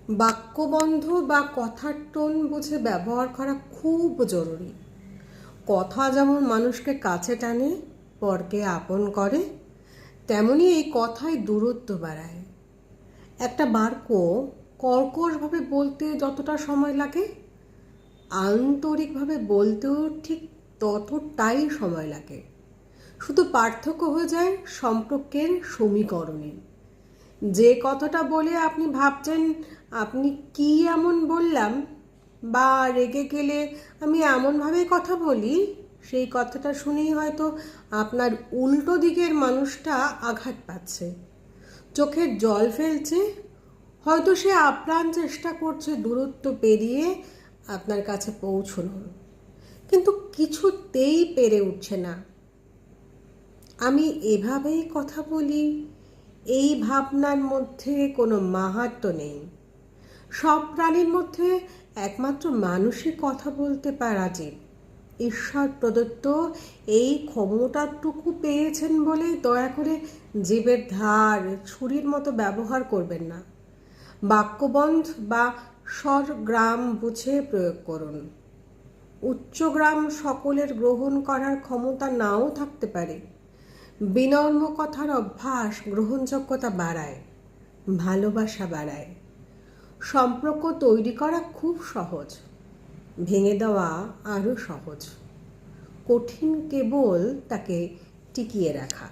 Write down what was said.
বাক্যবন্ধ বা কথার টোন বুঝে ব্যবহার করা খুব জরুরি। কথা যেমন মানুষকে কাছে টানে, পরকে আপন করে, তেমনি এই কথায় দূরত্ব বাড়ায়। একটা বাক্য কর্কশভাবে বলতে যতটা সময় লাগে, আন্তরিকভাবে বলতেও ঠিক ততটাই সময় লাগে। শুধু পার্থক্য হয়ে যায় সম্পর্কের সমীকরণে। যে কথাটা বলে আপনি ভাবছেন আপনি কি এমন বললাম, বা রেগে গেলে আমি এমনভাবে কথা বলি, সেই কথাটা শুনেই হয়তো আপনার উল্টো দিকের মানুষটা আঘাত পাচ্ছে, চোখের জল ফেলছে। হয়তো সে আপ্রাণ চেষ্টা করছে দূরত্ব পেরিয়ে আপনার কাছে পৌঁছানোর, কিন্তু কিছুতেই পেরে উঠছে না। আমি এভাবেই কথা বলি, এই ভাবনার মধ্যে কোনো মাহাত্ম্য নেই। সব প্রাণীর মধ্যে একমাত্র মানুষই কথা বলতে পারা জীব। ঈশ্বর প্রদত্ত এই ক্ষমতাটুকু পেয়েছেন বলেই দয়া করে জীবের ধার ছুরির মতো ব্যবহার করবেন না। বাক্যবন্ধ বা স্বরগ্রাম বুঝে প্রয়োগ করুন। উচ্চগ্রাম সকলের গ্রহণ করার ক্ষমতা নাও থাকতে পারে। বিনম্র কথার অভ্যাস গ্রহণযোগ্যতা বাড়ায়, ভালোবাসা বাড়ায়। সম্পর্ক তৈরি করা খুব সহজ, ভেঙে দেওয়া আরও সহজ। কঠিন কেবল তাকে টিকিয়ে রাখা।